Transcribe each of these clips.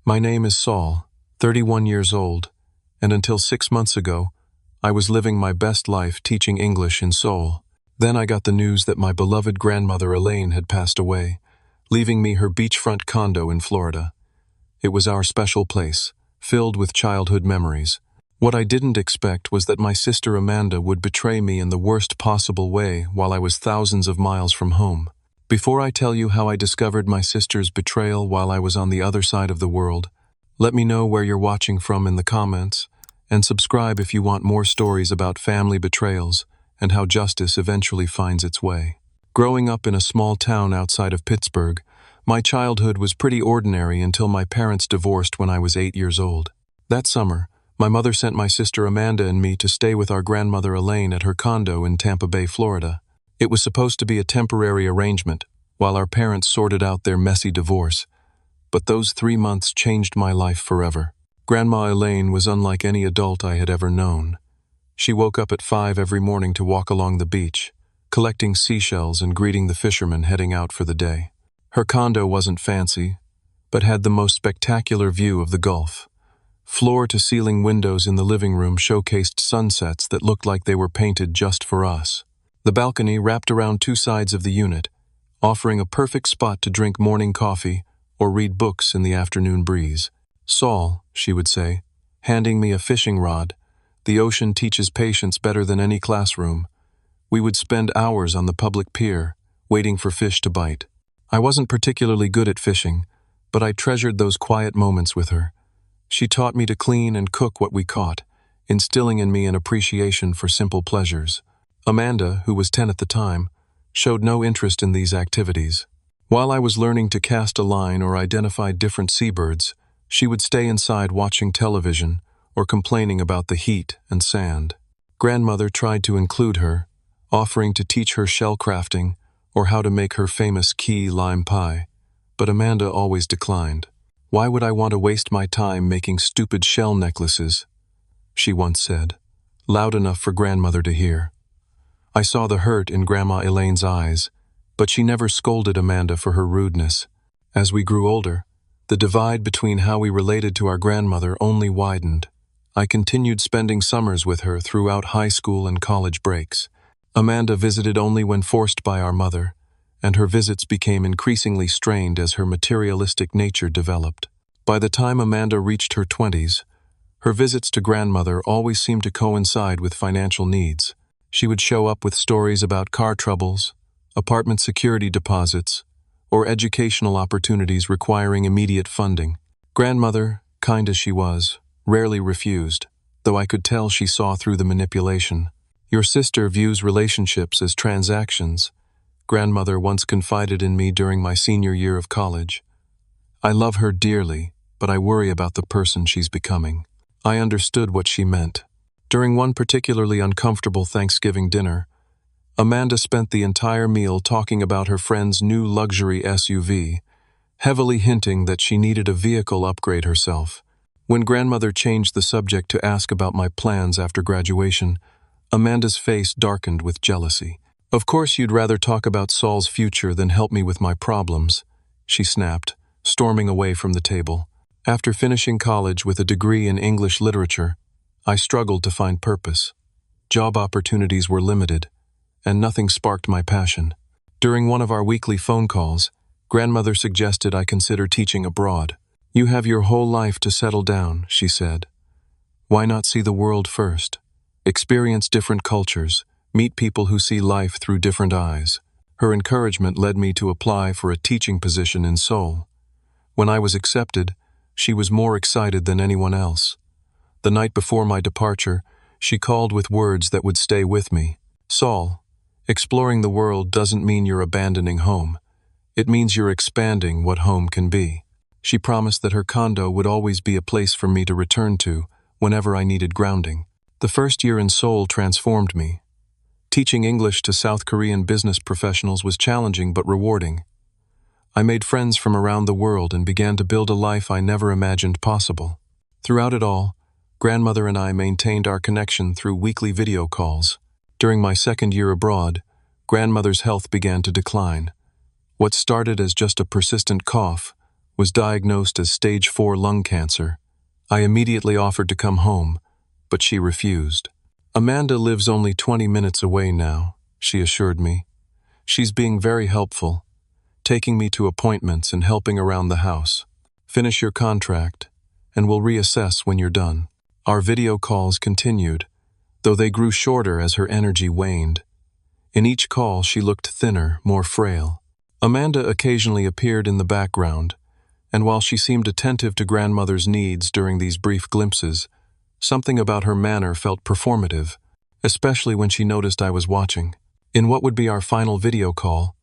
My name is Saul, 31 years old, and until 6 months ago, I was living my best life teaching English in Seoul. Then I got the news that my beloved grandmother Elaine had passed away, leaving me her beachfront condo in Florida. It was our special place, filled with childhood memories. What I didn't expect was that my sister Amanda would betray me in the worst possible way while I was thousands of miles from home. Before I tell you how I discovered my sister's betrayal while I was on the other side of the world, let me know where you're watching from in the comments, and subscribe if you want more stories about family betrayals and how justice eventually finds its way. Growing up in a small town outside of Pittsburgh, my childhood was pretty ordinary until my parents divorced when I was 8 years old. That summer, my mother sent my sister Amanda and me to stay with our grandmother Elaine at her condo in Tampa Bay, Florida. It was supposed to be a temporary arrangement, while our parents sorted out their messy divorce. But those 3 months changed my life forever. Grandma Elaine was unlike any adult I had ever known. She woke up at 5 every morning to walk along the beach, collecting seashells and greeting the fishermen heading out for the day. Her condo wasn't fancy, but had the most spectacular view of the Gulf. Floor-to-ceiling windows in the living room showcased sunsets that looked like they were painted just for us. The balcony wrapped around 2 sides of the unit, offering a perfect spot to drink morning coffee or read books in the afternoon breeze. "Saul," she would say, handing me a fishing rod, "the ocean teaches patience better than any classroom." We would spend hours on the public pier, waiting for fish to bite. I wasn't particularly good at fishing, but I treasured those quiet moments with her. She taught me to clean and cook what we caught, instilling in me an appreciation for simple pleasures. Amanda, who was 10 at the time, showed no interest in these activities. While I was learning to cast a line or identify different seabirds, she would stay inside watching television or complaining about the heat and sand. Grandmother tried to include her, offering to teach her shell crafting or how to make her famous key lime pie, but Amanda always declined. "Why would I want to waste my time making stupid shell necklaces?" she once said, loud enough for grandmother to hear. I saw the hurt in Grandma Elaine's eyes, but she never scolded Amanda for her rudeness. As we grew older, the divide between how we related to our grandmother only widened. I continued spending summers with her throughout high school and college breaks. Amanda visited only when forced by our mother, and her visits became increasingly strained as her materialistic nature developed. By the time Amanda reached her 20s, her visits to grandmother always seemed to coincide with financial needs. She would show up with stories about car troubles, apartment security deposits, or educational opportunities requiring immediate funding. Grandmother, kind as she was, rarely refused, though I could tell she saw through the manipulation. "Your sister views relationships as transactions," grandmother once confided in me during my senior year of college. "I love her dearly, but I worry about the person she's becoming." I understood what she meant. During one particularly uncomfortable Thanksgiving dinner, Amanda spent the entire meal talking about her friend's new luxury SUV, heavily hinting that she needed a vehicle upgrade herself. When grandmother changed the subject to ask about my plans after graduation, Amanda's face darkened with jealousy. "Of course you'd rather talk about Saul's future than help me with my problems," she snapped, storming away from the table. After finishing college with a degree in English literature, I struggled to find purpose. Job opportunities were limited, and nothing sparked my passion. During one of our weekly phone calls, grandmother suggested I consider teaching abroad. "You have your whole life to settle down," she said. "Why not see the world first? Experience different cultures, meet people who see life through different eyes." Her encouragement led me to apply for a teaching position in Seoul. When I was accepted, she was more excited than anyone else. The night before my departure, she called with words that would stay with me. "Saul, exploring the world doesn't mean you're abandoning home. It means you're expanding what home can be." She promised that her condo would always be a place for me to return to whenever I needed grounding. The first year in Seoul transformed me. Teaching English to South Korean business professionals was challenging but rewarding. I made friends from around the world and began to build a life I never imagined possible. Throughout it all, grandmother and I maintained our connection through weekly video calls. During my second year abroad, grandmother's health began to decline. What started as just a persistent cough was diagnosed as stage 4 lung cancer. I immediately offered to come home, but she refused. Amanda lives only 20 minutes away now, she assured me. She's being very helpful, taking me to appointments and helping around the house. Finish your contract, and we'll reassess when you're done. Our video calls continued, though they grew shorter as her energy waned. In each call, she looked thinner, more frail. Amanda occasionally appeared in the background, and while she seemed attentive to grandmother's needs during these brief glimpses, something about her manner felt performative, especially when she noticed I was watching. In what would be our final video call,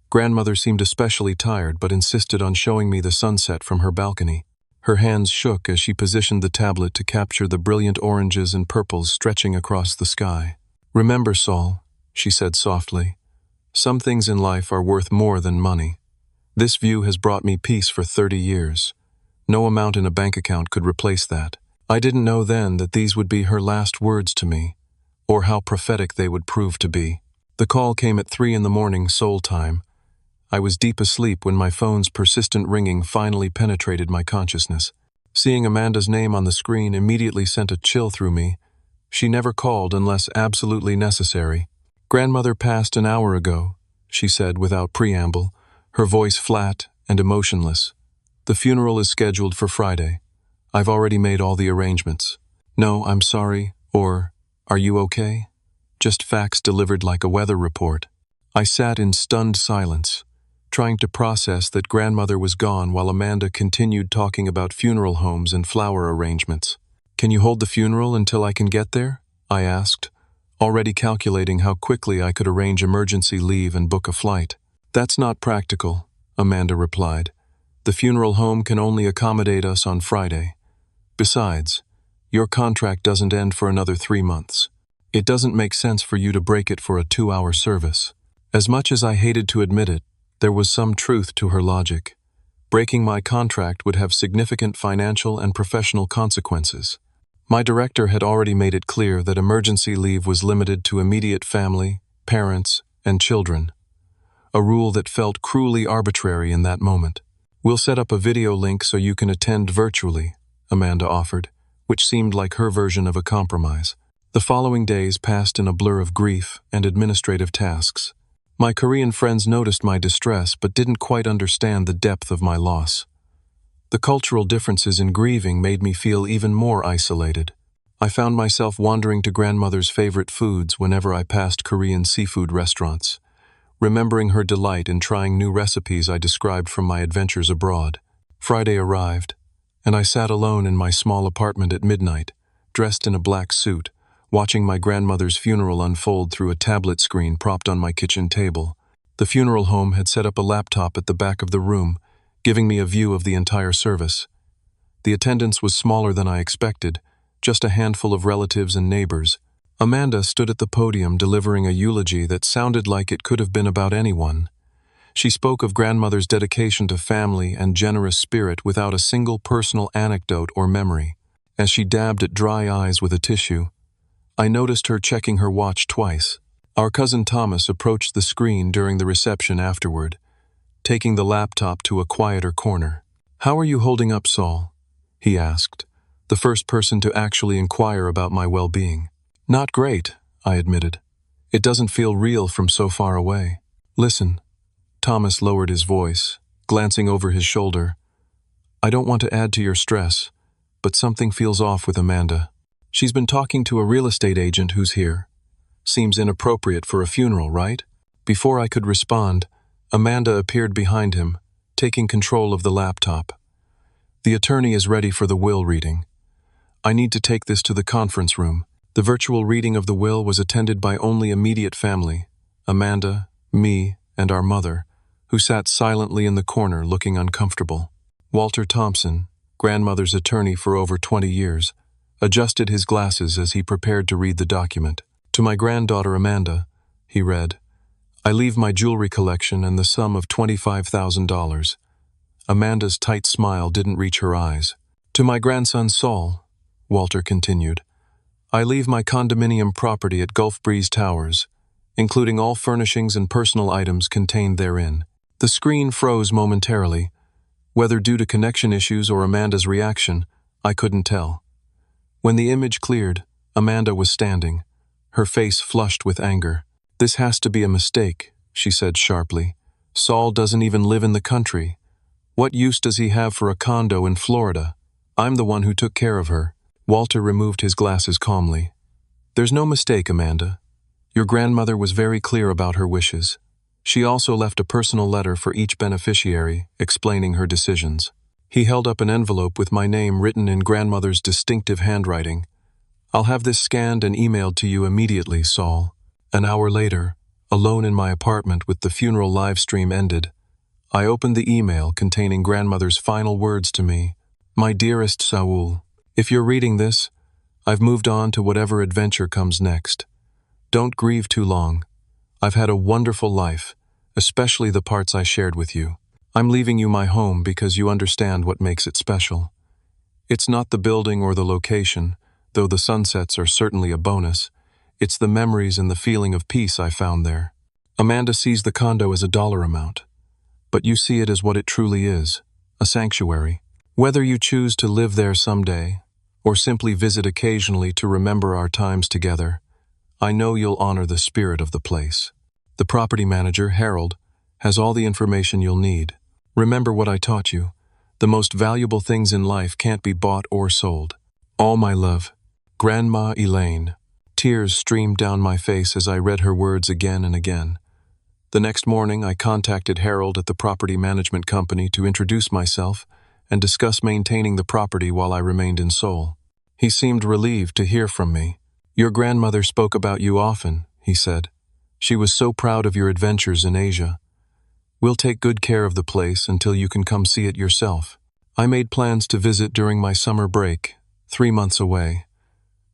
grandmother seemed especially tired but insisted on showing me the sunset from her balcony. Her hands shook as she positioned the tablet to capture the brilliant oranges and purples stretching across the sky. "Remember, Saul," she said softly, "some things in life are worth more than money. This view has brought me peace for 30 years. No amount in a bank account could replace that." I didn't know then that these would be her last words to me, or how prophetic they would prove to be. The call came at 3 in the morning, Seoul time. I was deep asleep when my phone's persistent ringing finally penetrated my consciousness. Seeing Amanda's name on the screen immediately sent a chill through me. She never called unless absolutely necessary. "Grandmother passed an hour ago," she said without preamble, her voice flat and emotionless. "The funeral is scheduled for Friday. I've already made all the arrangements." "No, I'm sorry," or "Are you okay?" Just facts delivered like a weather report. I sat in stunned silence, trying to process that grandmother was gone while Amanda continued talking about funeral homes and flower arrangements. "Can you hold the funeral until I can get there?" I asked, already calculating how quickly I could arrange emergency leave and book a flight. "That's not practical," Amanda replied. "The funeral home can only accommodate us on Friday. Besides, your contract doesn't end for another 3 months. It doesn't make sense for you to break it for a 2-hour service." As much as I hated to admit it, there was some truth to her logic. Breaking my contract would have significant financial and professional consequences. My director had already made it clear that emergency leave was limited to immediate family, parents, and children, a rule that felt cruelly arbitrary in that moment. "We'll set up a video link so you can attend virtually," Amanda offered, which seemed like her version of a compromise. The following days passed in a blur of grief and administrative tasks. My Korean friends noticed my distress but didn't quite understand the depth of my loss. The cultural differences in grieving made me feel even more isolated. I found myself wandering to grandmother's favorite foods whenever I passed Korean seafood restaurants, remembering her delight in trying new recipes I described from my adventures abroad. Friday arrived, and I sat alone in my small apartment at midnight, dressed in a black suit, watching my grandmother's funeral unfold through a tablet screen propped on my kitchen table. The funeral home had set up a laptop at the back of the room, giving me a view of the entire service. The attendance was smaller than I expected, just a handful of relatives and neighbors. Amanda stood at the podium delivering a eulogy that sounded like it could have been about anyone. She spoke of grandmother's dedication to family and generous spirit without a single personal anecdote or memory. As she dabbed at dry eyes with a tissue, I noticed her checking her watch twice. Our cousin Thomas approached the screen during the reception afterward, taking the laptop to a quieter corner. "How are you holding up, Saul?" he asked, the first person to actually inquire about my well-being. "Not great," I admitted. "It doesn't feel real from so far away." "Listen," Thomas lowered his voice, glancing over his shoulder. "I don't want to add to your stress, but something feels off with Amanda. She's been talking to a real estate agent who's here. Seems inappropriate for a funeral, right?" Before I could respond, Amanda appeared behind him, taking control of the laptop. "The attorney is ready for the will reading. I need to take this to the conference room." The virtual reading of the will was attended by only immediate family, Amanda, me, and our mother, who sat silently in the corner looking uncomfortable. Walter Thompson, grandmother's attorney for over 20 years, adjusted his glasses as he prepared to read the document. "To my granddaughter Amanda," he read, "I leave my jewelry collection and the sum of $25,000. Amanda's tight smile didn't reach her eyes. "To my grandson Saul," Walter continued, "I leave my condominium property at Gulf Breeze Towers, including all furnishings and personal items contained therein." The screen froze momentarily, Whether due to connection issues or Amanda's reaction, I couldn't tell. When the image cleared, Amanda was standing, her face flushed with anger. "This has to be a mistake," she said sharply. "Saul doesn't even live in the country. What use does he have for a condo in Florida? I'm the one who took care of her." Walter removed his glasses calmly. "There's no mistake, Amanda. Your grandmother was very clear about her wishes. She also left a personal letter for each beneficiary, explaining her decisions." He held up an envelope with my name written in grandmother's distinctive handwriting. "I'll have this scanned and emailed to you immediately, Saul." An hour later, alone in my apartment with the funeral live stream ended, I opened the email containing grandmother's final words to me. "My dearest Saul, if you're reading this, I've moved on to whatever adventure comes next. Don't grieve too long. I've had a wonderful life, especially the parts I shared with you. I'm leaving you my home because you understand what makes it special. It's not the building or the location, though the sunsets are certainly a bonus. It's the memories and the feeling of peace I found there. Amanda sees the condo as a dollar amount, but you see it as what it truly is, a sanctuary. Whether you choose to live there someday, or simply visit occasionally to remember our times together, I know you'll honor the spirit of the place. The property manager, Harold, has all the information you'll need. Remember what I taught you. The most valuable things in life can't be bought or sold. All my love, Grandma Elaine." Tears streamed down my face as I read her words again and again. The next morning, I contacted Harold at the property management company to introduce myself and discuss maintaining the property while I remained in Seoul. He seemed relieved to hear from me. "Your grandmother spoke about you often," he said. "She was so proud of your adventures in Asia. We'll take good care of the place until you can come see it yourself." I made plans to visit during my summer break, 3 months away.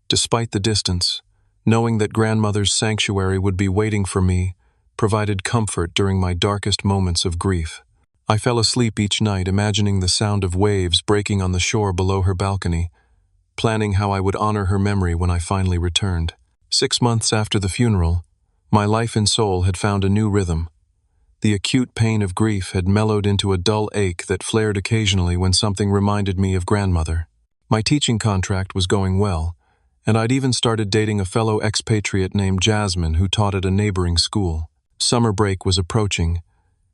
Despite the distance, knowing that grandmother's sanctuary would be waiting for me provided comfort during my darkest moments of grief. I fell asleep each night imagining the sound of waves breaking on the shore below her balcony, planning how I would honor her memory when I finally returned. 6 months after the funeral, my life in Seoul had found a new rhythm. The acute pain of grief had mellowed into a dull ache that flared occasionally when something reminded me of grandmother. My teaching contract was going well, and I'd even started dating a fellow expatriate named Jasmine who taught at a neighboring school. Summer break was approaching,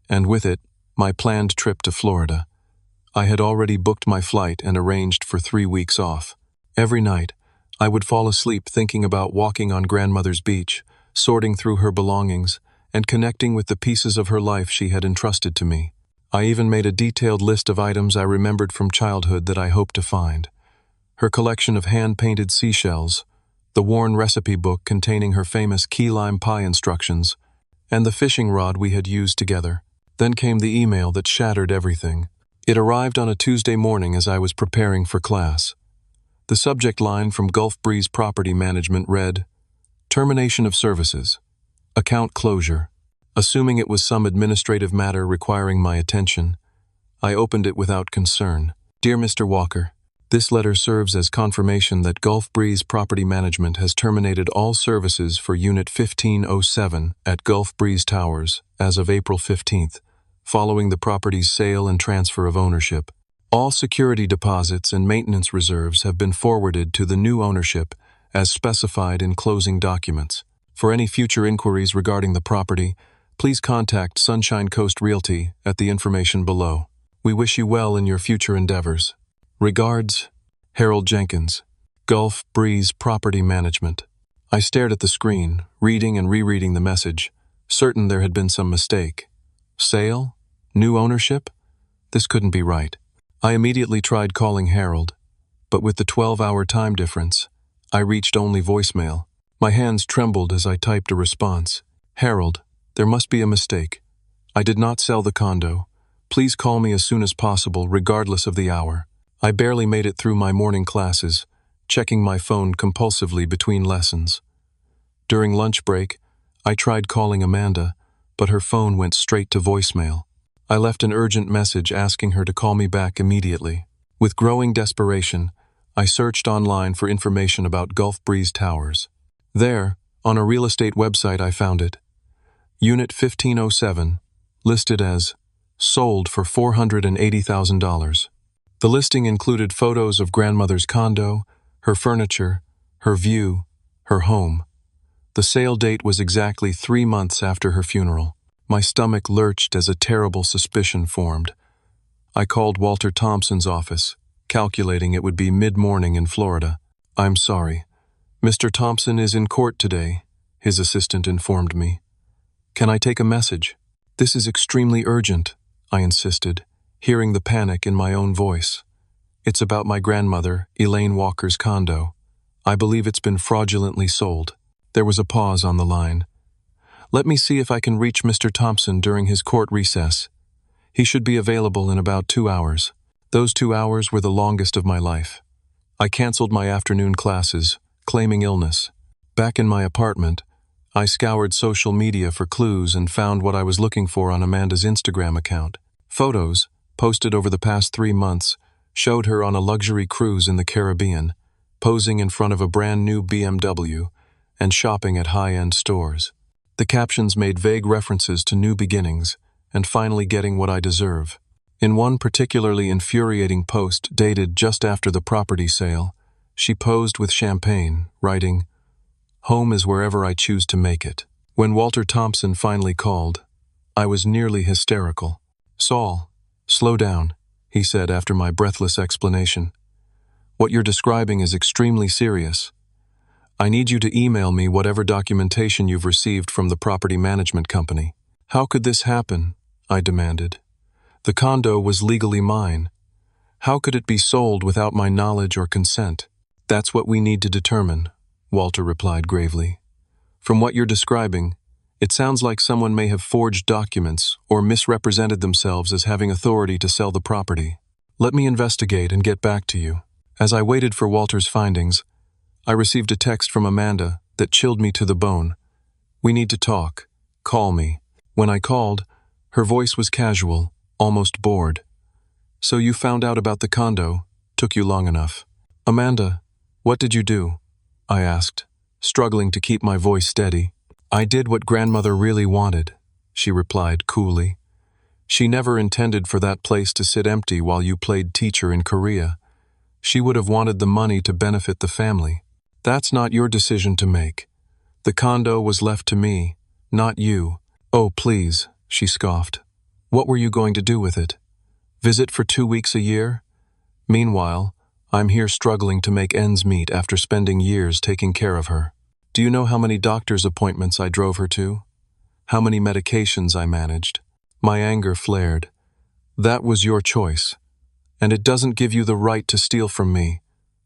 and with it, my planned trip to Florida. I had already booked my flight and arranged for 3 weeks off. Every night, I would fall asleep thinking about walking on grandmother's beach, sorting through her belongings, and connecting with the pieces of her life she had entrusted to me. I even made a detailed list of items I remembered from childhood that I hoped to find. Her collection of hand-painted seashells, the worn recipe book containing her famous key lime pie instructions, and the fishing rod we had used together. Then came the email that shattered everything. It arrived on a Tuesday morning as I was preparing for class. The subject line from Gulf Breeze Property Management read, "Termination of services. Account closure." Assuming it was some administrative matter requiring my attention, I opened it without concern. "Dear Mr. Walker, this letter serves as confirmation that Gulf Breeze Property Management has terminated all services for Unit 1507 at Gulf Breeze Towers as of April 15th, following the property's sale and transfer of ownership. All security deposits and maintenance reserves have been forwarded to the new ownership as specified in closing documents. For any future inquiries regarding the property, please contact Sunshine Coast Realty at the information below. We wish you well in your future endeavors. Regards, Harold Jenkins, Gulf Breeze Property Management." I stared at the screen, reading and rereading the message, certain there had been some mistake. Sale? New ownership? This couldn't be right. I immediately tried calling Harold, but with the 12-hour time difference, I reached only voicemail. My hands trembled as I typed a response. "Harold, there must be a mistake. I did not sell the condo. Please call me as soon as possible, regardless of the hour." I barely made it through my morning classes, checking my phone compulsively between lessons. During lunch break, I tried calling Amanda, but her phone went straight to voicemail. I left an urgent message asking her to call me back immediately. With growing desperation, I searched online for information about Gulf Breeze Towers. There, on a real estate website, I found it. Unit 1507, listed as sold for $480,000. The listing included photos of grandmother's condo, her furniture, her view, her home. The sale date was exactly 3 months after her funeral. My stomach lurched as a terrible suspicion formed. I called Walter Thompson's office, calculating it would be mid-morning in Florida. "I'm sorry. Mr. Thompson is in court today," his assistant informed me. "Can I take a message?" "This is extremely urgent," I insisted, hearing the panic in my own voice. "It's about my grandmother, Elaine Walker's condo. I believe it's been fraudulently sold." There was a pause on the line. "Let me see if I can reach Mr. Thompson during his court recess. He should be available in about 2 hours." Those 2 hours were the longest of my life. I canceled my afternoon classes, claiming illness. Back in my apartment, I scoured social media for clues and found what I was looking for on Amanda's Instagram account. Photos, posted over the past 3 months, showed her on a luxury cruise in the Caribbean, posing in front of a brand new BMW, and shopping at high-end stores. The captions made vague references to new beginnings and finally getting what I deserve. In one particularly infuriating post dated just after the property sale, she posed with champagne, writing, "Home is wherever I choose to make it." When Walter Thompson finally called, I was nearly hysterical. "Saul, slow down," he said after my breathless explanation. "What you're describing is extremely serious. I need you to email me whatever documentation you've received from the property management company." "How could this happen?" I demanded. "The condo was legally mine. How could it be sold without my knowledge or consent?" "That's what we need to determine," Walter replied gravely. "From what you're describing, it sounds like someone may have forged documents or misrepresented themselves as having authority to sell the property. Let me investigate and get back to you." As I waited for Walter's findings, I received a text from Amanda that chilled me to the bone. "We need to talk. Call me." When I called, her voice was casual, almost bored. "So you found out about the condo? Took you long enough." "Amanda, what did you do?" I asked, struggling to keep my voice steady. "I did what grandmother really wanted," she replied coolly. "She never intended for that place to sit empty while you played teacher in Korea. She would have wanted the money to benefit the family. That's not your decision to make. The condo was left to me, not you." "Oh, please," she scoffed. "What were you going to do with it? Visit for 2 weeks a year? Meanwhile, I'm here struggling to make ends meet after spending years taking care of her. Do you know how many doctor's appointments I drove her to? How many medications I managed?" My anger flared. "That was your choice, and it doesn't give you the right to steal from me.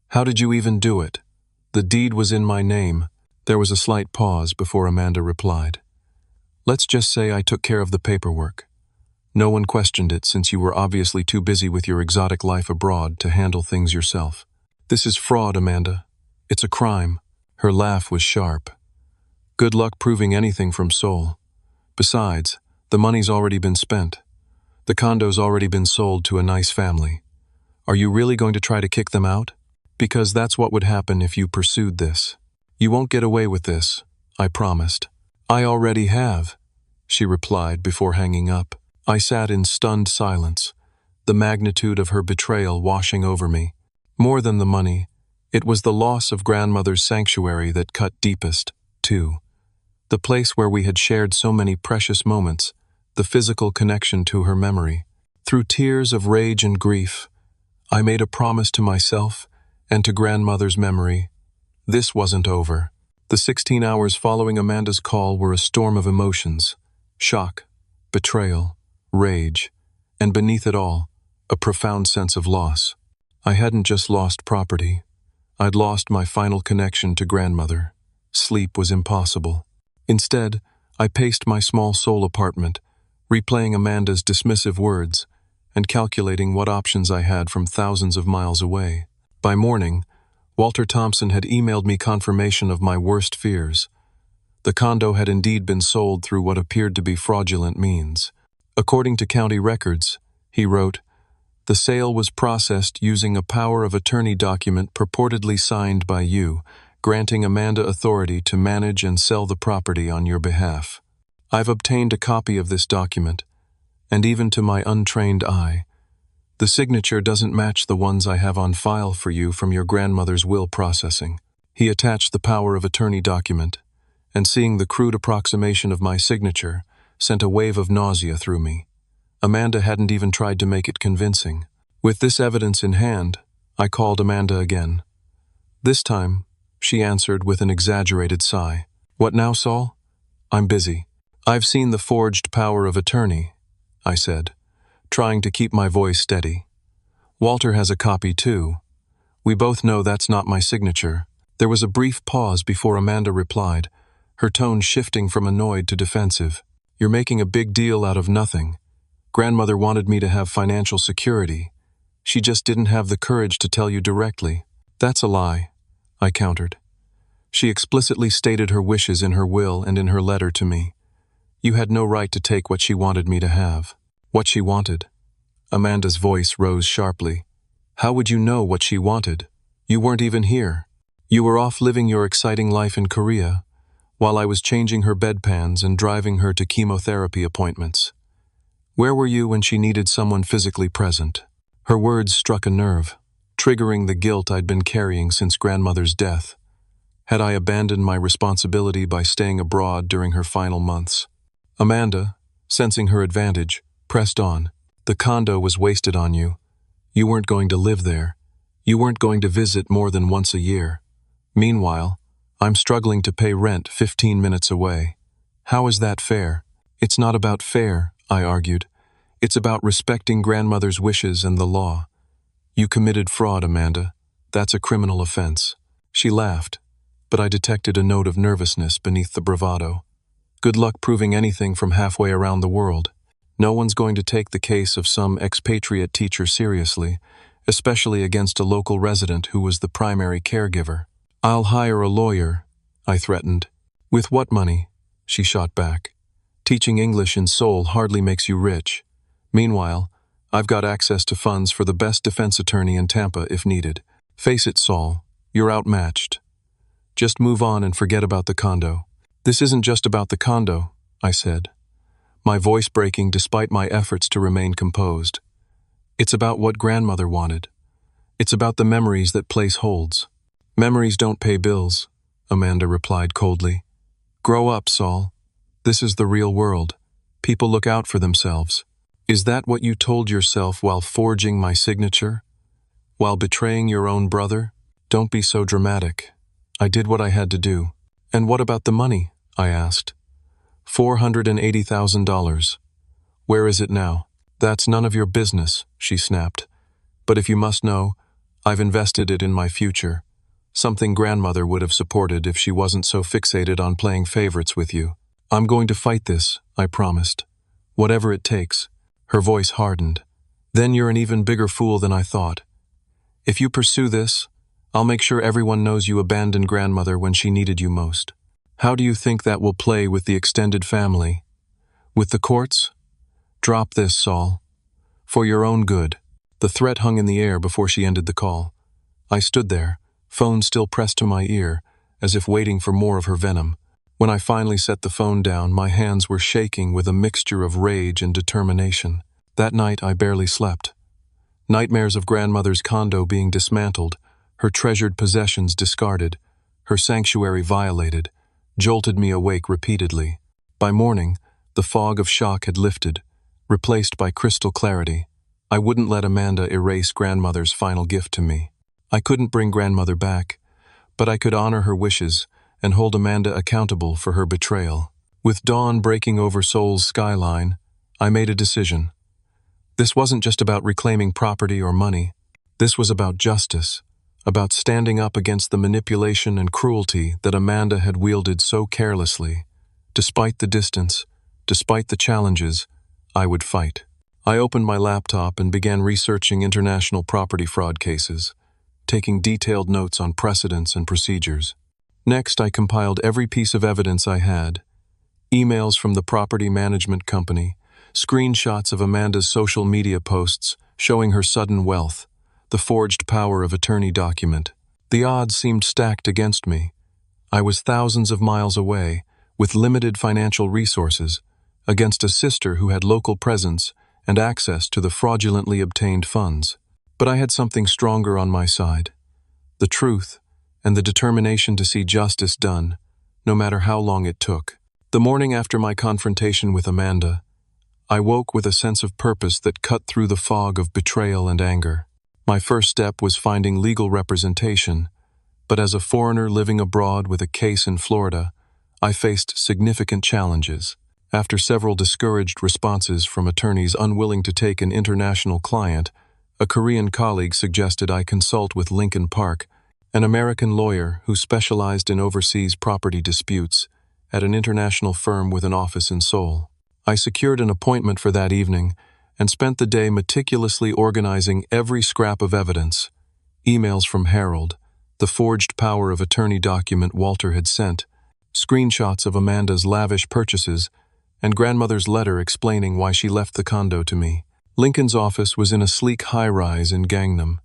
How did you even do it? The deed was in my name." There was a slight pause before Amanda replied. "Let's just say I took care of the paperwork. No one questioned it since you were obviously too busy with your exotic life abroad to handle things yourself." "This is fraud, Amanda. It's a crime." Her laugh was sharp. "Good luck proving anything from Seoul. Besides, the money's already been spent. The condo's already been sold to a nice family. Are you really going to try to kick them out? Because that's what would happen if you pursued this. You won't get away with this, I promised." "I already have," she replied before hanging up. I sat in stunned silence, the magnitude of her betrayal washing over me. More than the money, it was the loss of grandmother's sanctuary that cut deepest, too. The place where we had shared so many precious moments, the physical connection to her memory. Through tears of rage and grief, I made a promise to myself and to grandmother's memory. This wasn't over. The 16 hours following Amanda's call were a storm of emotions: shock, betrayal, rage, and beneath it all, a profound sense of loss. I hadn't just lost property. I'd lost my final connection to grandmother. Sleep was impossible. Instead, I paced my small Seoul apartment, replaying Amanda's dismissive words and calculating what options I had from thousands of miles away. By morning, Walter Thompson had emailed me confirmation of my worst fears. The condo had indeed been sold through what appeared to be fraudulent means. According to county records, he wrote, "The sale was processed using a power of attorney document purportedly signed by you, granting Amanda authority to manage and sell the property on your behalf. I've obtained a copy of this document, and even to my untrained eye, the signature doesn't match the ones I have on file for you from your grandmother's will processing. He attached the power of attorney document, and seeing the crude approximation of my signature sent a wave of nausea through me. Amanda hadn't even tried to make it convincing. With this evidence in hand, I called Amanda again. This time, she answered with an exaggerated sigh. "What now, Saul?" "I'm busy." "I've seen the forged power of attorney," I said, trying to keep my voice steady. "Walter has a copy too. We both know that's not my signature." There was a brief pause before Amanda replied, her tone shifting from annoyed to defensive. "You're making a big deal out of nothing. Grandmother wanted me to have financial security. She just didn't have the courage to tell you directly." "That's a lie," I countered. "She explicitly stated her wishes in her will and in her letter to me. You had no right to take what she wanted me to have." "What she wanted?" Amanda's voice rose sharply. "How would you know what she wanted? You weren't even here. You were off living your exciting life in Korea, while I was changing her bedpans and driving her to chemotherapy appointments. Where were you when she needed someone physically present?" Her words struck a nerve, triggering the guilt I'd been carrying since grandmother's death. Had I abandoned my responsibility by staying abroad during her final months? Amanda, sensing her advantage, pressed on. "The condo was wasted on you. You weren't going to live there. You weren't going to visit more than once a year. Meanwhile, I'm struggling to pay rent 15 minutes away. How is that fair?" "It's not about fair," I argued. "It's about respecting grandmother's wishes and the law. You committed fraud, Amanda. That's a criminal offense." She laughed, but I detected a note of nervousness beneath the bravado. "Good luck proving anything from halfway around the world. No one's going to take the case of some expatriate teacher seriously, especially against a local resident who was the primary caregiver." "I'll hire a lawyer," I threatened. "With what money?" she shot back. "Teaching English in Seoul hardly makes you rich. Meanwhile, I've got access to funds for the best defense attorney in Tampa if needed. Face it, Saul, you're outmatched. Just move on and forget about the condo." "This isn't just about the condo," I said, my voice breaking despite my efforts to remain composed. "It's about what grandmother wanted. It's about the memories that place holds." "Memories don't pay bills," Amanda replied coldly. "Grow up, Saul. This is the real world. People look out for themselves." "Is that what you told yourself while forging my signature? While betraying your own brother?" "Don't be so dramatic. I did what I had to do." "And what about the money?" I asked. $480,000. Where is it now?" "That's none of your business," she snapped. "But if you must know, I've invested it in my future. Something grandmother would have supported if she wasn't so fixated on playing favorites with you." "I'm going to fight this," I promised. "Whatever it takes." Her voice hardened. "Then you're an even bigger fool than I thought. If you pursue this, I'll make sure everyone knows you abandoned grandmother when she needed you most. How do you think that will play with the extended family? With the courts? Drop this, Saul. For your own good." The threat hung in the air before she ended the call. I stood there, phone still pressed to my ear, as if waiting for more of her venom. When I finally set the phone down, my hands were shaking with a mixture of rage and determination. That night, I barely slept. Nightmares of grandmother's condo being dismantled, her treasured possessions discarded, her sanctuary violated, jolted me awake repeatedly. By morning, the fog of shock had lifted, replaced by crystal clarity. I wouldn't let Amanda erase grandmother's final gift to me. I couldn't bring grandmother back, but I could honor her wishes and hold Amanda accountable for her betrayal. With dawn breaking over Seoul's skyline, I made a decision. This wasn't just about reclaiming property or money. This was about justice, about standing up against the manipulation and cruelty that Amanda had wielded so carelessly. Despite the distance, despite the challenges, I would fight. I opened my laptop and began researching international property fraud cases, taking detailed notes on precedents and procedures. Next, I compiled every piece of evidence I had: emails from the property management company, screenshots of Amanda's social media posts showing her sudden wealth, the forged power of attorney document. The odds seemed stacked against me. I was thousands of miles away, with limited financial resources, against a sister who had local presence and access to the fraudulently obtained funds. But I had something stronger on my side: the truth and the determination to see justice done, no matter how long it took. The morning after my confrontation with Amanda, I woke with a sense of purpose that cut through the fog of betrayal and anger. My first step was finding legal representation, but as a foreigner living abroad with a case in Florida, I faced significant challenges. After several discouraged responses from attorneys unwilling to take an international client, a Korean colleague suggested I consult with Lincoln Park, an American lawyer who specialized in overseas property disputes at an international firm with an office in Seoul. I secured an appointment for that evening and spent the day meticulously organizing every scrap of evidence: emails from Harold, the forged power of attorney document Walter had sent, screenshots of Amanda's lavish purchases, and grandmother's letter explaining why she left the condo to me. Lincoln's office was in a sleek high-rise in Gangnam.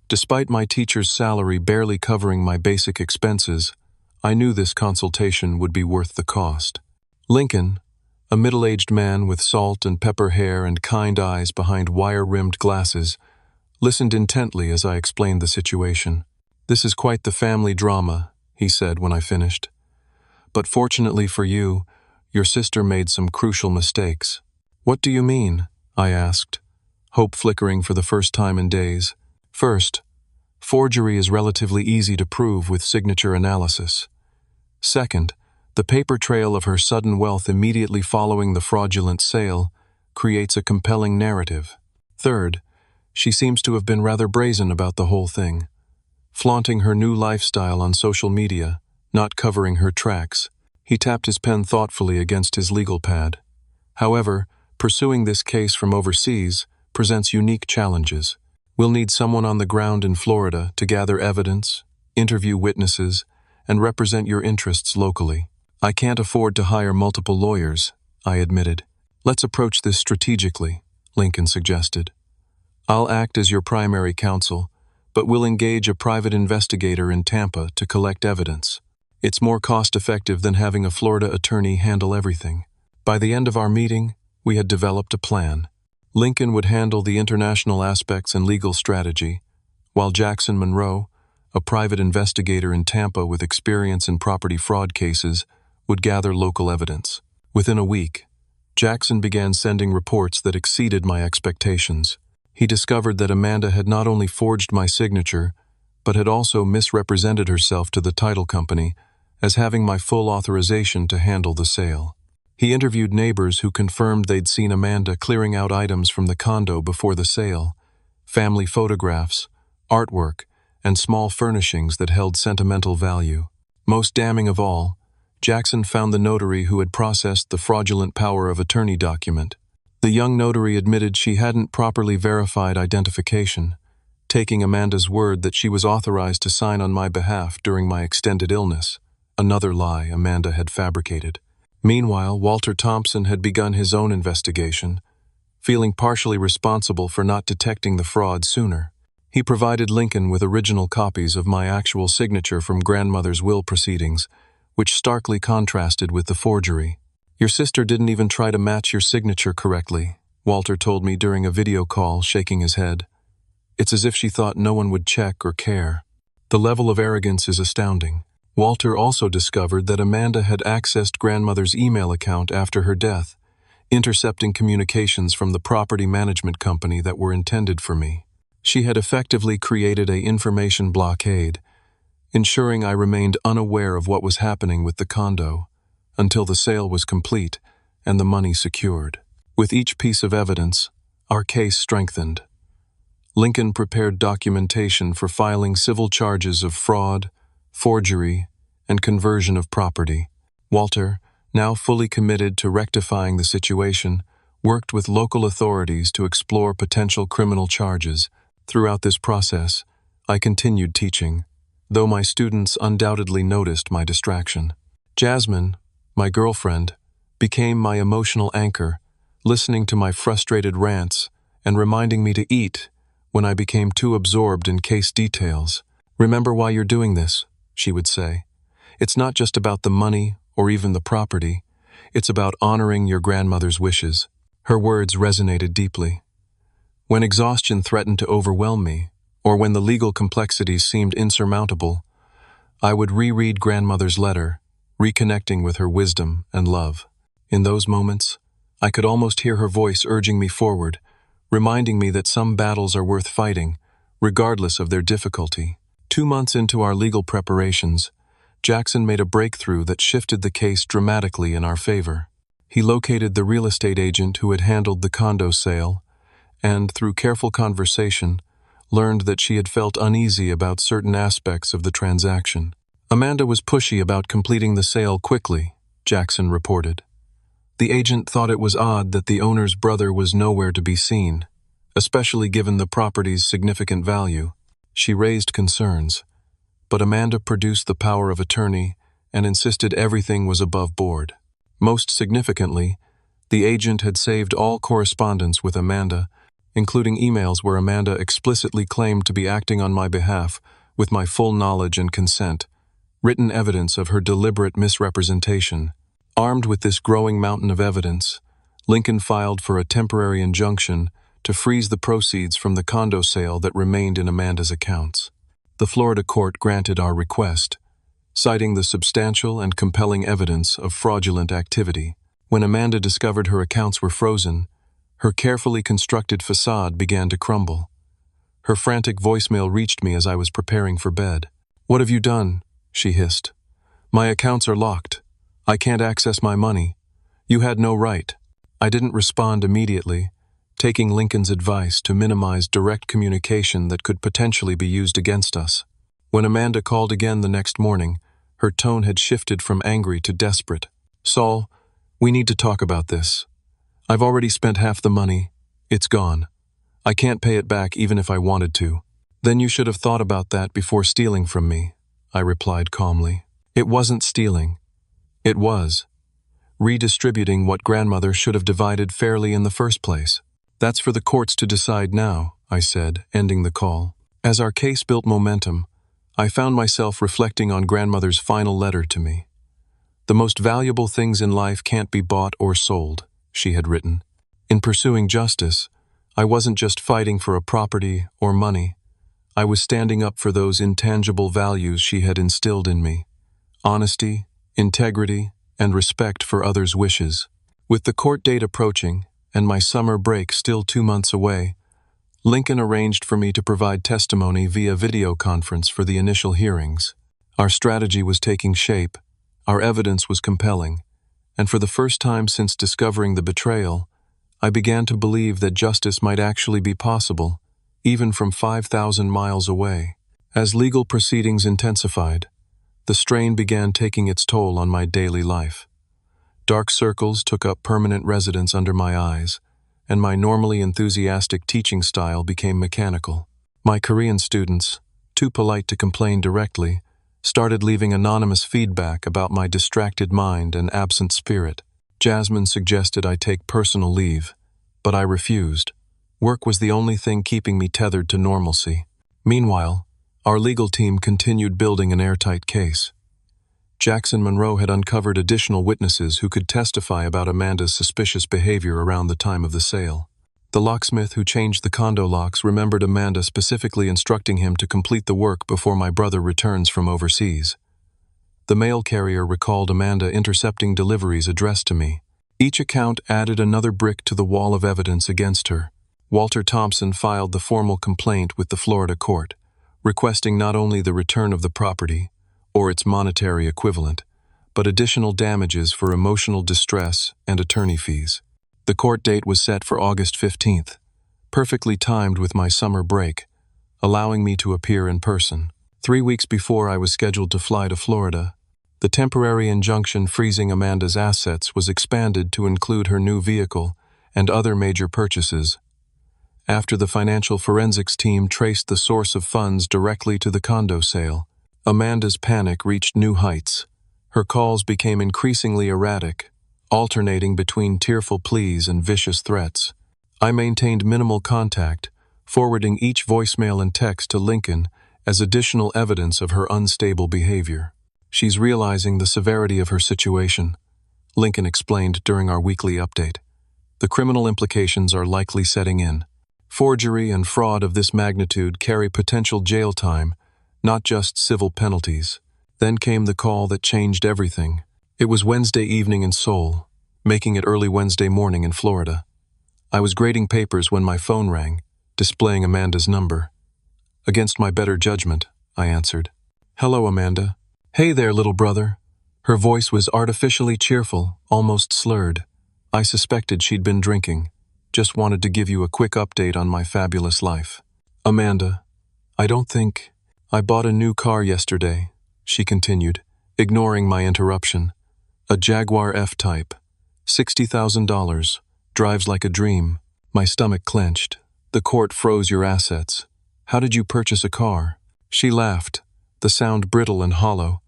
Despite my teacher's salary barely covering my basic expenses, I knew this consultation would be worth the cost. Lincoln, a middle-aged man with salt and pepper hair and kind eyes behind wire-rimmed glasses, listened intently as I explained the situation. "This is quite the family drama," he said when I finished. "But fortunately for you, your sister made some crucial mistakes." "What do you mean?" I asked, hope flickering for the first time in days. "First, forgery is relatively easy to prove with signature analysis. Second, the paper trail of her sudden wealth immediately following the fraudulent sale creates a compelling narrative. Third, she seems to have been rather brazen about the whole thing, flaunting her new lifestyle on social media, not covering her tracks." He tapped his pen thoughtfully against his legal pad. "However, pursuing this case from overseas presents unique challenges. We'll need someone on the ground in Florida to gather evidence, interview witnesses, and represent your interests locally." "I can't afford to hire multiple lawyers," I admitted. "Let's approach this strategically," Lincoln suggested. "I'll act as your primary counsel, but we'll engage a private investigator in Tampa to collect evidence. It's more cost-effective than having a Florida attorney handle everything." By the end of our meeting, we had developed a plan. Lincoln would handle the international aspects and legal strategy, while Jackson Monroe, a private investigator in Tampa with experience in property fraud cases, would gather local evidence. Within a week, Jackson began sending reports that exceeded my expectations. He discovered that Amanda had not only forged my signature, but had also misrepresented herself to the title company as having my full authorization to handle the sale. He interviewed neighbors who confirmed they'd seen Amanda clearing out items from the condo before the sale: family photographs, artwork, and small furnishings that held sentimental value. Most damning of all, Jackson found the notary who had processed the fraudulent power of attorney document. The young notary admitted she hadn't properly verified identification, taking Amanda's word that she was authorized to sign on my behalf during my extended illness. Another lie Amanda had fabricated. Meanwhile, Walter Thompson had begun his own investigation, feeling partially responsible for not detecting the fraud sooner. He provided Lincoln with original copies of my actual signature from grandmother's will proceedings, which starkly contrasted with the forgery. "Your sister didn't even try to match your signature correctly," Walter told me during a video call, shaking his head. "It's as if she thought no one would check or care." The level of arrogance is astounding. Walter also discovered that Amanda had accessed grandmother's email account after her death, intercepting communications from the property management company that were intended for me. She had effectively created an information blockade, ensuring I remained unaware of what was happening with the condo until the sale was complete and the money secured. With each piece of evidence, our case strengthened. Lincoln prepared documentation for filing civil charges of fraud, forgery, and conversion of property. Walter, now fully committed to rectifying the situation, worked with local authorities to explore potential criminal charges. Throughout this process, I continued teaching, though my students undoubtedly noticed my distraction. Jasmine, my girlfriend, became my emotional anchor, listening to my frustrated rants and reminding me to eat when I became too absorbed in case details. "Remember why you're doing this," she would say. "It's not just about the money or even the property. It's about honoring your grandmother's wishes." Her words resonated deeply. When exhaustion threatened to overwhelm me, or when the legal complexities seemed insurmountable, I would reread grandmother's letter, reconnecting with her wisdom and love. In those moments, I could almost hear her voice urging me forward, reminding me that some battles are worth fighting, regardless of their difficulty. 2 months into our legal preparations, Jackson made a breakthrough that shifted the case dramatically in our favor. He located the real estate agent who had handled the condo sale, and, through careful conversation, learned that she had felt uneasy about certain aspects of the transaction. Amanda was pushy about completing the sale quickly, Jackson reported. The agent thought it was odd that the owner's brother was nowhere to be seen, especially given the property's significant value. She raised concerns, but Amanda produced the power of attorney and insisted everything was above board. Most significantly, the agent had saved all correspondence with Amanda, including emails where Amanda explicitly claimed to be acting on my behalf with my full knowledge and consent, written evidence of her deliberate misrepresentation. Armed with this growing mountain of evidence, Lincoln filed for a temporary injunction to freeze the proceeds from the condo sale that remained in Amanda's accounts. The Florida court granted our request, citing the substantial and compelling evidence of fraudulent activity. When Amanda discovered her accounts were frozen, her carefully constructed facade began to crumble. Her frantic voicemail reached me as I was preparing for bed. "What have you done?" she hissed. "My accounts are locked. I can't access my money. You had no right." I didn't respond immediately, taking Lincoln's advice to minimize direct communication that could potentially be used against us. When Amanda called again the next morning, her tone had shifted from angry to desperate. "Saul, we need to talk about this. I've already spent half the money. It's gone. I can't pay it back even if I wanted to." "Then you should have thought about that before stealing from me," I replied calmly. "It wasn't stealing. It was redistributing what grandmother should have divided fairly in the first place." "That's for the courts to decide now," I said, ending the call. As our case built momentum, I found myself reflecting on grandmother's final letter to me. "The most valuable things in life can't be bought or sold," she had written. In pursuing justice, I wasn't just fighting for a property or money. I was standing up for those intangible values she had instilled in me: honesty, integrity, and respect for others' wishes. With the court date approaching, and my summer break still 2 months away, Lincoln arranged for me to provide testimony via video conference for the initial hearings. Our strategy was taking shape, our evidence was compelling, and for the first time since discovering the betrayal, I began to believe that justice might actually be possible, even from 5,000 miles away. As legal proceedings intensified, the strain began taking its toll on my daily life. Dark circles took up permanent residence under my eyes, and my normally enthusiastic teaching style became mechanical. My Korean students, too polite to complain directly, started leaving anonymous feedback about my distracted mind and absent spirit. Jasmine suggested I take personal leave, but I refused. Work was the only thing keeping me tethered to normalcy. Meanwhile, our legal team continued building an airtight case. Jackson Monroe had uncovered additional witnesses who could testify about Amanda's suspicious behavior around the time of the sale. The locksmith who changed the condo locks remembered Amanda specifically instructing him to complete the work before my brother returns from overseas. The mail carrier recalled Amanda intercepting deliveries addressed to me. Each account added another brick to the wall of evidence against her. Walter Thompson filed the formal complaint with the Florida court, requesting not only the return of the property, or its monetary equivalent, but additional damages for emotional distress and attorney fees. The court date was set for August 15th, perfectly timed with my summer break, allowing me to appear in person. 3 weeks before I was scheduled to fly to Florida, the temporary injunction freezing Amanda's assets was expanded to include her new vehicle and other major purchases. After the financial forensics team traced the source of funds directly to the condo sale, Amanda's panic reached new heights. Her calls became increasingly erratic, alternating between tearful pleas and vicious threats. I maintained minimal contact, forwarding each voicemail and text to Lincoln as additional evidence of her unstable behavior. "She's realizing the severity of her situation. Lincoln explained during our weekly update. The criminal implications are likely setting in. Forgery and fraud of this magnitude carry potential jail time, not just civil penalties. Then came the call that changed everything. It was Wednesday evening in Seoul, making it early Wednesday morning in Florida. I was grading papers when my phone rang, displaying Amanda's number. Against my better judgment, I answered. "Hello, Amanda." "Hey there, little brother." Her voice was artificially cheerful, almost slurred. I suspected she'd been drinking. "Just wanted to give you a quick update on my fabulous life." "Amanda, I don't think—" "I bought a new car yesterday," she continued, ignoring my interruption. "A Jaguar F-Type. $60,000. Drives like a dream." My stomach clenched. "The court froze your assets. How did you purchase a car?" She laughed, the sound brittle and hollow.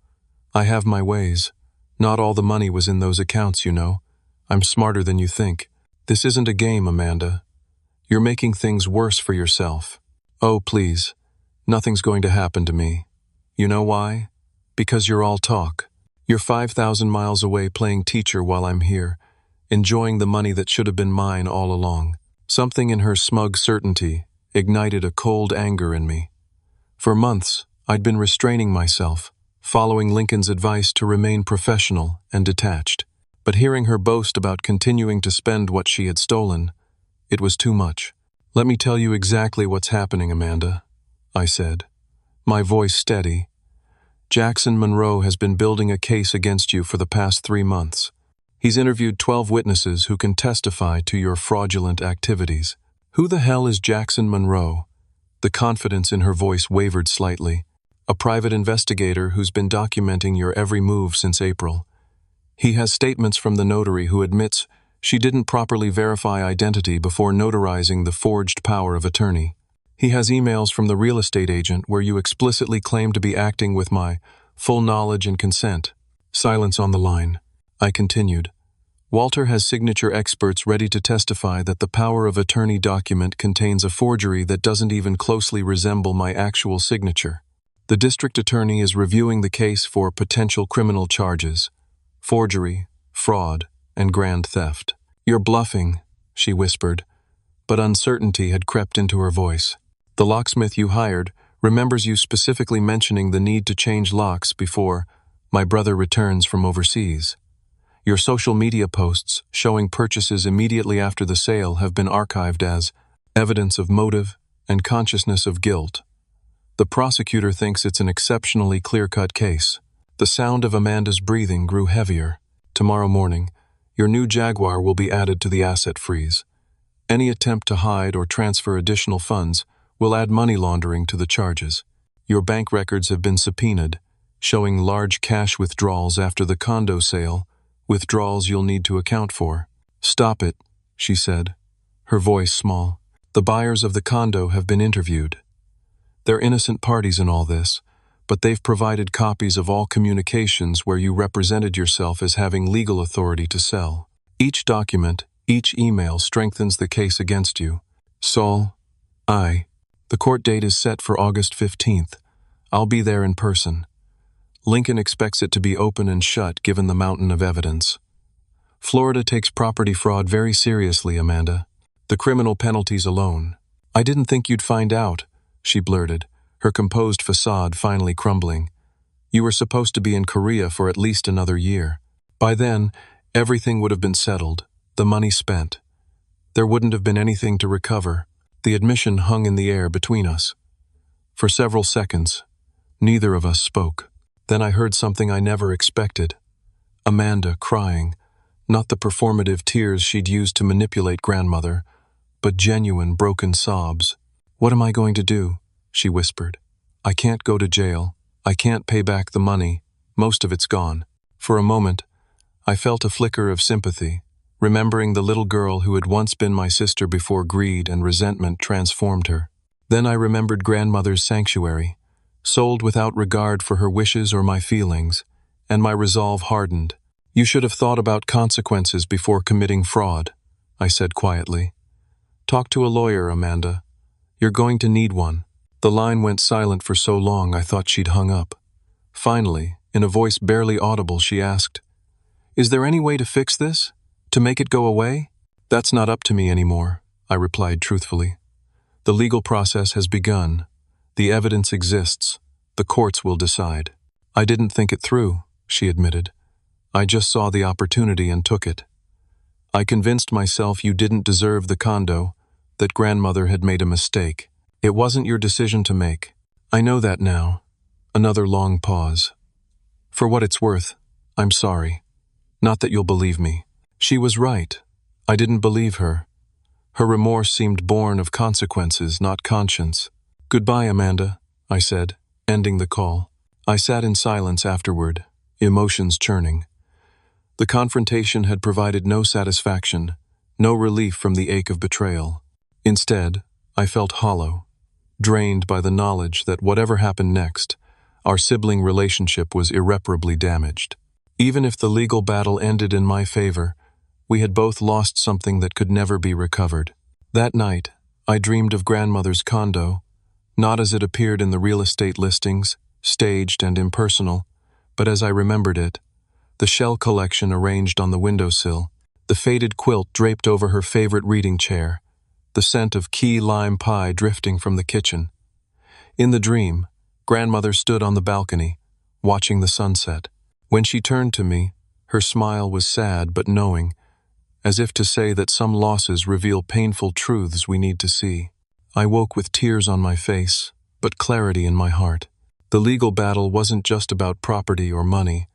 "I have my ways. Not all the money was in those accounts, you know. I'm smarter than you think. This isn't a game, Amanda. You're making things worse for yourself." "Oh, please. Nothing's going to happen to me. You know why? Because you're all talk. You're 5,000 miles away playing teacher while I'm here, enjoying the money that should have been mine all along." Something in her smug certainty ignited a cold anger in me. For months, I'd been restraining myself, following Lincoln's advice to remain professional and detached. But hearing her boast about continuing to spend what she had stolen, it was too much. "Let me tell you exactly what's happening, Amanda," I said, my voice steady. "Jackson Monroe has been building a case against you for the past 3 months. He's interviewed 12 witnesses who can testify to your fraudulent activities." "Who the hell is Jackson Monroe?" The confidence in her voice wavered slightly. "A private investigator who's been documenting your every move since April. He has statements from the notary who admits she didn't properly verify identity before notarizing the forged power of attorney. He has emails from the real estate agent where you explicitly claim to be acting with my full knowledge and consent." Silence on the line. I continued. "Walter has signature experts ready to testify that the power of attorney document contains a forgery that doesn't even closely resemble my actual signature. The district attorney is reviewing the case for potential criminal charges: forgery, fraud, and grand theft." "You're bluffing," she whispered, but uncertainty had crept into her voice. "The locksmith you hired remembers you specifically mentioning the need to change locks before my brother returns from overseas. Your social media posts showing purchases immediately after the sale have been archived as evidence of motive and consciousness of guilt. The prosecutor thinks it's an exceptionally clear-cut case." The sound of Amanda's breathing grew heavier. "Tomorrow morning, your new Jaguar will be added to the asset freeze. Any attempt to hide or transfer additional funds will add money laundering to the charges. Your bank records have been subpoenaed, showing large cash withdrawals after the condo sale, withdrawals you'll need to account for." "Stop it," she said, her voice small. "The buyers of the condo have been interviewed. They're innocent parties in all this, but they've provided copies of all communications where you represented yourself as having legal authority to sell. Each document, each email strengthens the case against you." "Saul, the court date is set for August 15th. I'll be there in person. Lincoln expects it to be open and shut given the mountain of evidence. Florida takes property fraud very seriously, Amanda. The criminal penalties alone." "I didn't think you'd find out," she blurted, her composed facade finally crumbling. "You were supposed to be in Korea for at least another year. By then, everything would have been settled, the money spent. There wouldn't have been anything to recover." The admission hung in the air between us. For several seconds, neither of us spoke. Then I heard something I never expected. Amanda crying, not the performative tears she'd used to manipulate grandmother, but genuine broken sobs. "What am I going to do?" she whispered. "I can't go to jail. I can't pay back the money. Most of it's gone." For a moment, I felt a flicker of sympathy, remembering the little girl who had once been my sister before greed and resentment transformed her. Then I remembered grandmother's sanctuary, sold without regard for her wishes or my feelings, and my resolve hardened. "You should have thought about consequences before committing fraud," I said quietly. "Talk to a lawyer, Amanda. You're going to need one." The line went silent for so long I thought she'd hung up. Finally, in a voice barely audible, she asked, Is there any way to fix this? To make it go away? That's not up to me anymore, I replied truthfully. The legal process has begun. The evidence exists. The courts will decide. I didn't think it through, she admitted. I just saw the opportunity and took it. I convinced myself you didn't deserve the condo, that grandmother had made a mistake. It wasn't your decision to make. I know that now. Another long pause. For what it's worth, I'm sorry. Not that you'll believe me. She was right. I didn't believe her. Her remorse seemed born of consequences, not conscience. Goodbye, Amanda, I said, ending the call. I sat in silence afterward, emotions churning. The confrontation had provided no satisfaction, no relief from the ache of betrayal. Instead, I felt hollow, drained by the knowledge that whatever happened next, our sibling relationship was irreparably damaged. Even if the legal battle ended in my favor, we had both lost something that could never be recovered. That night, I dreamed of grandmother's condo, not as it appeared in the real estate listings, staged and impersonal, but as I remembered it, the shell collection arranged on the windowsill, the faded quilt draped over her favorite reading chair, the scent of key lime pie drifting from the kitchen. In the dream, grandmother stood on the balcony, watching the sunset. When she turned to me, her smile was sad but knowing, as if to say that some losses reveal painful truths we need to see. I woke with tears on my face, but clarity in my heart. The legal battle wasn't just about property or money.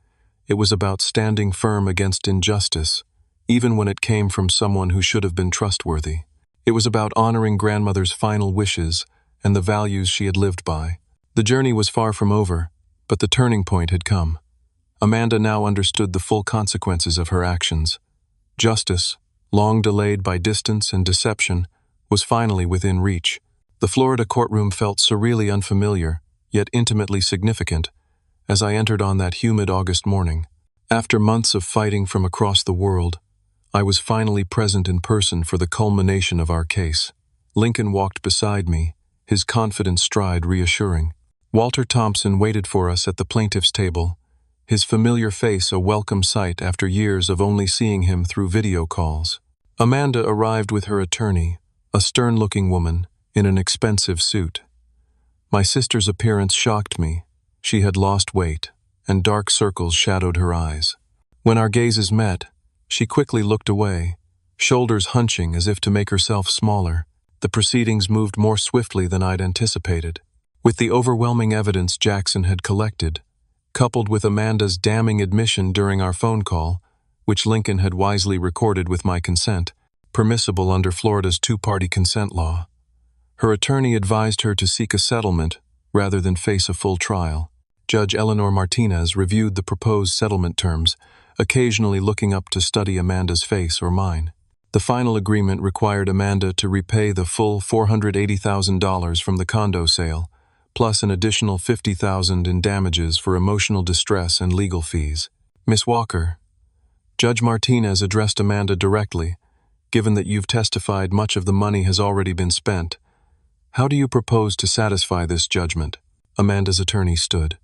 It was about standing firm against injustice, even when it came from someone who should have been trustworthy. It was about honoring grandmother's final wishes and the values she had lived by. The journey was far from over, but the turning point had come. Amanda now understood the full consequences of her actions. Justice, long delayed by distance and deception, was finally within reach. The Florida courtroom felt surreally unfamiliar, yet intimately significant, as I entered on that humid August morning. After months of fighting from across the world, I was finally present in person for the culmination of our case. Lincoln walked beside me, his confident stride reassuring. Walter Thompson waited for us at the plaintiff's table, his familiar face a welcome sight after years of only seeing him through video calls. Amanda arrived with her attorney, a stern-looking woman, in an expensive suit. My sister's appearance shocked me. She had lost weight, and dark circles shadowed her eyes. When our gazes met, she quickly looked away, shoulders hunching as if to make herself smaller. The proceedings moved more swiftly than I'd anticipated. With the overwhelming evidence Jackson had collected, coupled with Amanda's damning admission during our phone call, which Lincoln had wisely recorded with my consent, permissible under Florida's two-party consent law, her attorney advised her to seek a settlement rather than face a full trial. Judge Eleanor Martinez reviewed the proposed settlement terms, occasionally looking up to study Amanda's face or mine. The final agreement required Amanda to repay the full $480,000 from the condo sale, plus an additional $50,000 in damages for emotional distress and legal fees. Miss Walker, Judge Martinez addressed Amanda directly. Given that you've testified much of the money has already been spent, how do you propose to satisfy this judgment? Amanda's attorney stood.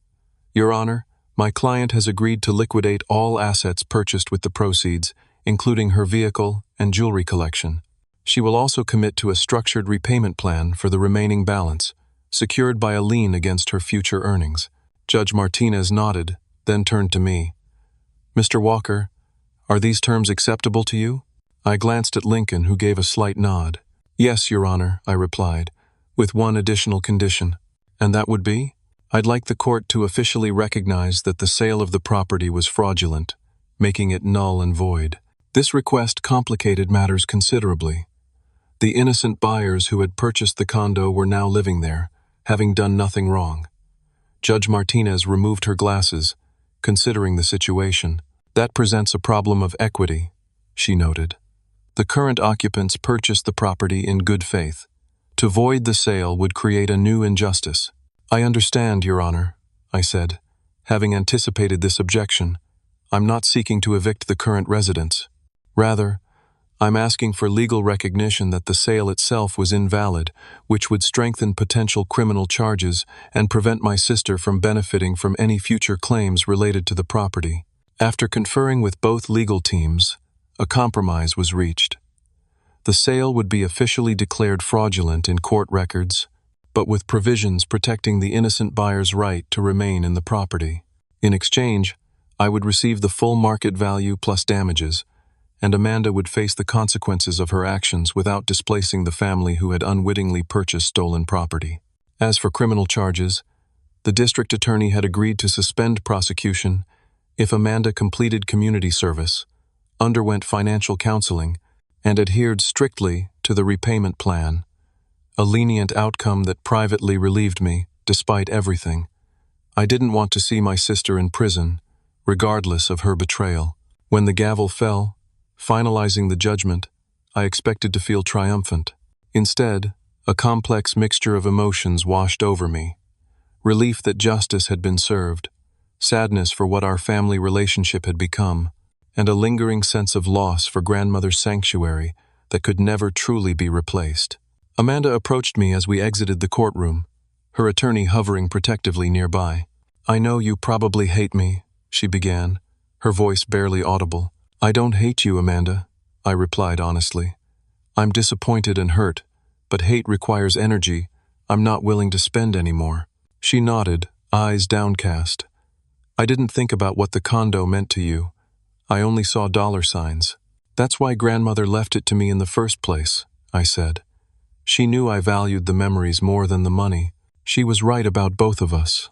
Your Honor, my client has agreed to liquidate all assets purchased with the proceeds, including her vehicle and jewelry collection. She will also commit to a structured repayment plan for the remaining balance, secured by a lien against her future earnings. Judge Martinez nodded, then turned to me. Mr. Walker, are these terms acceptable to you? I glanced at Lincoln, who gave a slight nod. Yes, Your Honor, I replied, with one additional condition. And that would be? I'd like the court to officially recognize that the sale of the property was fraudulent, making it null and void. This request complicated matters considerably. The innocent buyers who had purchased the condo were now living there, having done nothing wrong. Judge Martinez removed her glasses, considering the situation. That presents a problem of equity, she noted. The current occupants purchased the property in good faith. To void the sale would create a new injustice. I understand, Your Honor, I said, having anticipated this objection. I'm not seeking to evict the current residents. Rather, I'm asking for legal recognition that the sale itself was invalid, which would strengthen potential criminal charges and prevent my sister from benefiting from any future claims related to the property. After conferring with both legal teams, a compromise was reached. The sale would be officially declared fraudulent in court records, but with provisions protecting the innocent buyer's right to remain in the property. In exchange, I would receive the full market value plus damages, and Amanda would face the consequences of her actions without displacing the family who had unwittingly purchased stolen property. As for criminal charges, the district attorney had agreed to suspend prosecution if Amanda completed community service, underwent financial counseling, and adhered strictly to the repayment plan, a lenient outcome that privately relieved me, despite everything. I didn't want to see my sister in prison, regardless of her betrayal. When the gavel fell, finalizing the judgment, I expected to feel triumphant. Instead, a complex mixture of emotions washed over me. Relief that justice had been served, sadness for what our family relationship had become, and a lingering sense of loss for grandmother's sanctuary that could never truly be replaced. Amanda approached me as we exited the courtroom, her attorney hovering protectively nearby. "I know you probably hate me," she began, her voice barely audible. "I don't hate you, Amanda," I replied honestly. "I'm disappointed and hurt, but hate requires energy I'm not willing to spend anymore." She nodded, eyes downcast. "I didn't think about what the condo meant to you. I only saw dollar signs. That's why grandmother left it to me in the first place," I said. "She knew I valued the memories more than the money. She was right about both of us."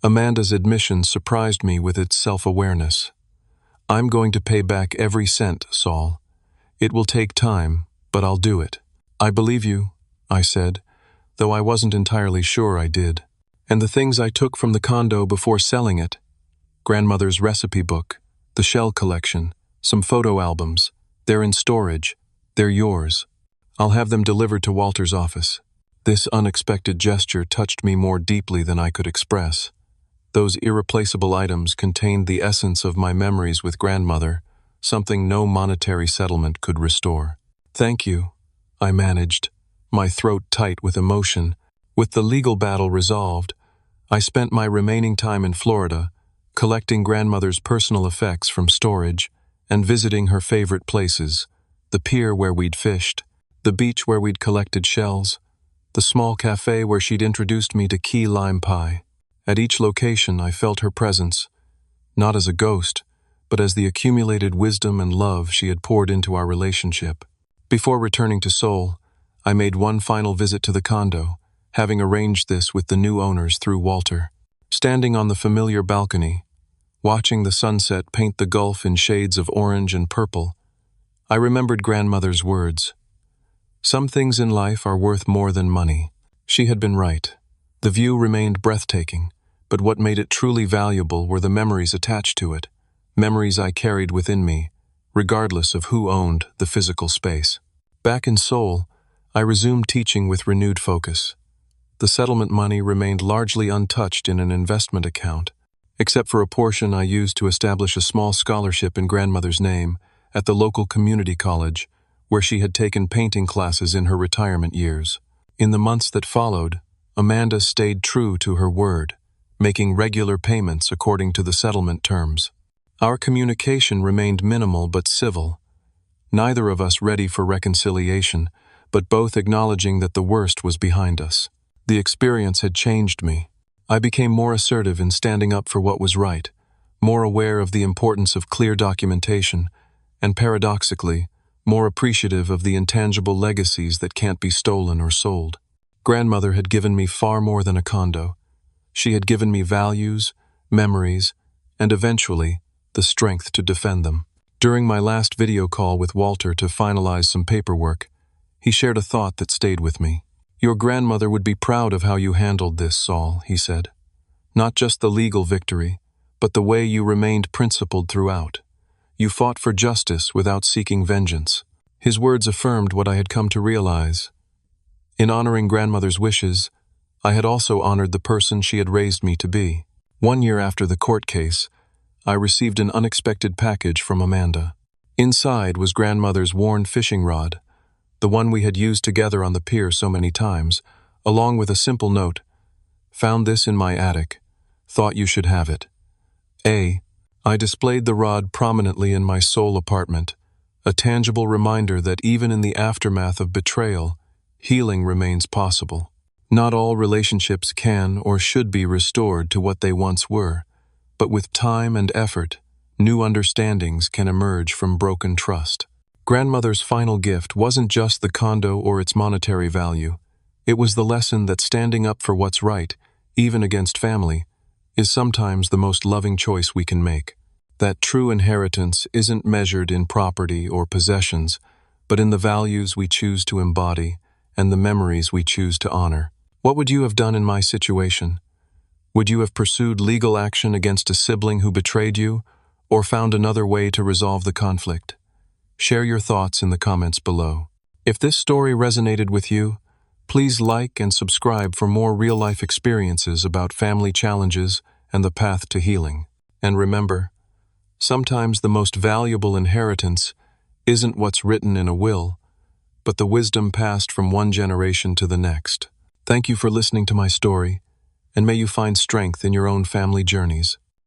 Amanda's admission surprised me with its self-awareness. "I'm going to pay back every cent, Saul. It will take time, but I'll do it." "I believe you," I said, though I wasn't entirely sure I did. "And the things I took from the condo before selling it, grandmother's recipe book, the shell collection, some photo albums, they're in storage. They're yours. I'll have them delivered to Walter's office." This unexpected gesture touched me more deeply than I could express. Those irreplaceable items contained the essence of my memories with grandmother, something no monetary settlement could restore. "Thank you," I managed, my throat tight with emotion. With the legal battle resolved, I spent my remaining time in Florida, collecting grandmother's personal effects from storage and visiting her favorite places, the pier where we'd fished, the beach where we'd collected shells, the small cafe where she'd introduced me to key lime pie. At each location, I felt her presence, not as a ghost, but as the accumulated wisdom and love she had poured into our relationship. Before returning to Seoul, I made one final visit to the condo, having arranged this with the new owners through Walter. Standing on the familiar balcony, watching the sunset paint the gulf in shades of orange and purple, I remembered grandmother's words. "Some things in life are worth more than money." She had been right. The view remained breathtaking, but what made it truly valuable were the memories attached to it, memories I carried within me, regardless of who owned the physical space. Back in Seoul, I resumed teaching with renewed focus. The settlement money remained largely untouched in an investment account, except for a portion I used to establish a small scholarship in grandmother's name at the local community college, where she had taken painting classes in her retirement years. In the months that followed, Amanda stayed true to her word, making regular payments according to the settlement terms. Our communication remained minimal but civil, neither of us ready for reconciliation, but both acknowledging that the worst was behind us. The experience had changed me. I became more assertive in standing up for what was right, more aware of the importance of clear documentation, and paradoxically, more appreciative of the intangible legacies that can't be stolen or sold. Grandmother had given me far more than a condo. She had given me values, memories, and eventually, the strength to defend them. During my last video call with Walter to finalize some paperwork, he shared a thought that stayed with me. "Your grandmother would be proud of how you handled this, Saul," he said. "Not just the legal victory, but the way you remained principled throughout. You fought for justice without seeking vengeance." His words affirmed what I had come to realize. In honoring grandmother's wishes, I had also honored the person she had raised me to be. 1 year after the court case, I received an unexpected package from Amanda. Inside was grandmother's worn fishing rod, the one we had used together on the pier so many times, along with a simple note. "Found this in my attic. Thought you should have it. A. I displayed the rod prominently in my Seoul apartment, a tangible reminder that even in the aftermath of betrayal, healing remains possible. Not all relationships can or should be restored to what they once were, but with time and effort, new understandings can emerge from broken trust. Grandmother's final gift wasn't just the condo or its monetary value. It was the lesson that standing up for what's right, even against family, is sometimes the most loving choice we can make. That true inheritance isn't measured in property or possessions, but in the values we choose to embody and the memories we choose to honor. What would you have done in my situation? Would you have pursued legal action against a sibling who betrayed you, or found another way to resolve the conflict? Share your thoughts in the comments below. If this story resonated with you, please like and subscribe for more real-life experiences about family challenges and the path to healing. And remember, sometimes the most valuable inheritance isn't what's written in a will, but the wisdom passed from one generation to the next. Thank you for listening to my story, and may you find strength in your own family journeys.